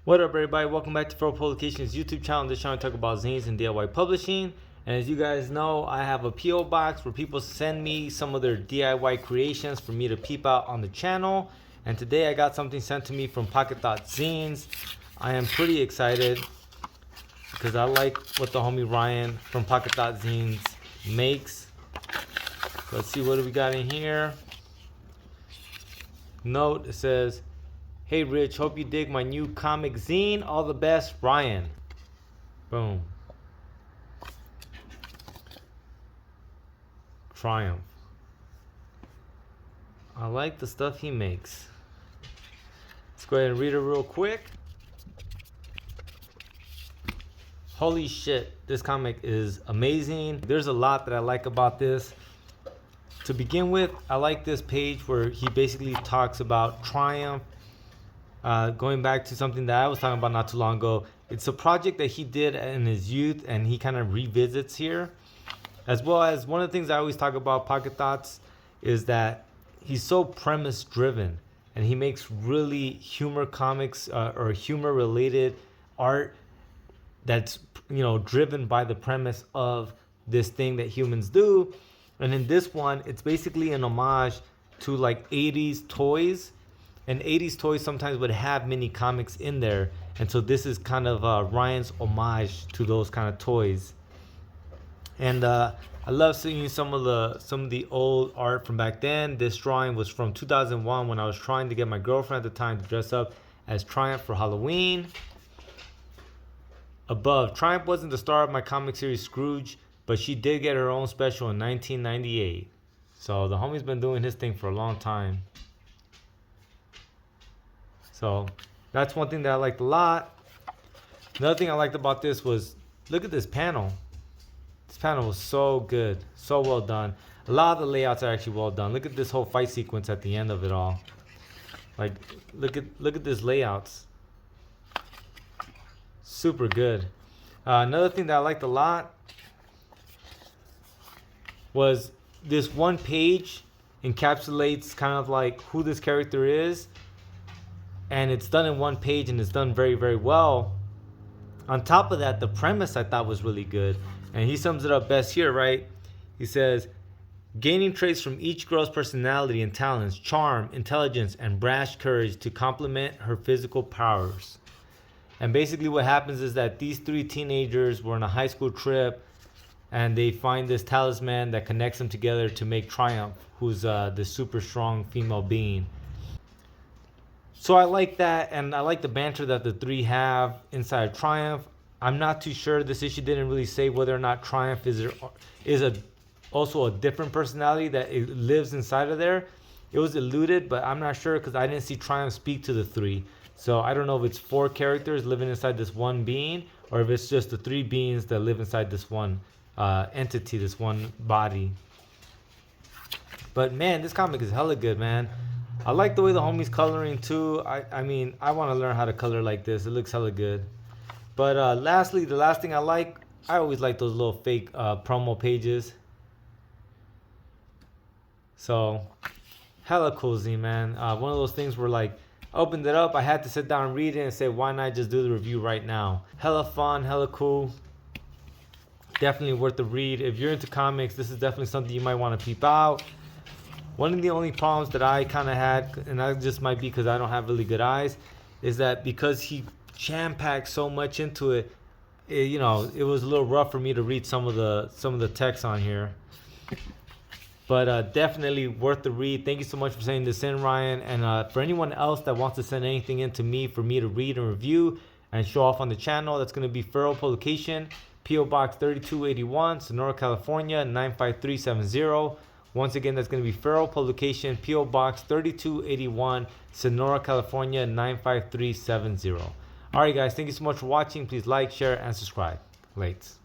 What up, everybody? Welcome back to Feral Publications YouTube channel. This channel I talk about zines and DIY publishing. And as you guys know, I have a PO box where people send me some of their DIY creations for me to peep out on the channel. And today I got something sent to me from Pocket Thoughts Zines. I am pretty excited because I like what the homie Ryan from Pocket Thoughts Zines makes. Let's see, what do we got in here? Note, it says, "Hey Rich, hope you dig my new comic zine. All the best, Ryan." Boom. Triumph. I like the stuff he makes. Let's go ahead and read it real quick. Holy shit, this comic is amazing. There's a lot that I like about this. To begin with, I like this page where he basically talks about Triumph. Going back to something that I was talking about not too long ago, it's a project that he did in his youth and he kind of revisits here. As well as one of the things I always talk about Pocket Thoughts is that he's so premise driven and he makes really humor comics or humor related art that's, you know, driven by the premise of this thing that humans do. And in this one, it's basically an homage to like 80s toys. And 80s toys sometimes would have mini comics in there. And so this is kind of Ryan's homage to those kind of toys. And I love seeing some of the old art from back then. This drawing was from 2001 when I was trying to get my girlfriend at the time to dress up as Triumph for Halloween. Above, Triumph wasn't the star of my comic series Scrooge, but she did get her own special in 1998. So the homie's been doing his thing for a long time. So that's one thing that I liked a lot. Another thing I liked about this was, look at this panel. This panel was so good, so well done. A lot of the layouts are actually well done. Look at this whole fight sequence at the end of it all. Like, look at this layouts. Super good. Another thing that I liked a lot was this one page encapsulates kind of like who this character is. And it's done in one page and it's done very, very well. On top of that, the premise I thought was really good. And he sums it up best here, right? He says, gaining traits from each girl's personality and talents, charm, intelligence, and brash courage to complement her physical powers. And basically what happens is that these three teenagers were on a high school trip and they find this talisman that connects them together to make Triumph, who's this super strong female being. So I like that, and I like the banter that the three have inside Triumph. I'm not too sure. This issue didn't really say whether or not Triumph is also a different personality that it lives inside of there. It was alluded, but I'm not sure because I didn't see Triumph speak to the three. So I don't know if it's four characters living inside this one being, or if it's just the three beings that live inside this one entity, this one body. But man, this comic is hella good, man. I like the way the homie's coloring too. I mean, I want to learn how to color like this. It looks hella good. But lastly, the last thing I always like those little fake promo pages. So, hella cozy, man. One of those things where like, I opened it up, I had to sit down and read it and say, why not just do the review right now? Hella fun, hella cool. Definitely worth the read. If you're into comics, this is definitely something you might want to peep out. One of the only problems that I kind of had, and that just might be because I don't have really good eyes, is that because he jam-packed so much into it, you know, it was a little rough for me to read some of the text on here. But definitely worth the read. Thank you so much for sending this in, Ryan. And for anyone else that wants to send anything in to me for me to read and review and show off on the channel, that's going to be Feral Publication, P.O. Box 3281, Sonora, California 95370. Once again, that's going to be Feral Publication, P.O. Box 3281, Sonora, California 95370. Alright guys, thank you so much for watching. Please like, share, and subscribe. Lates.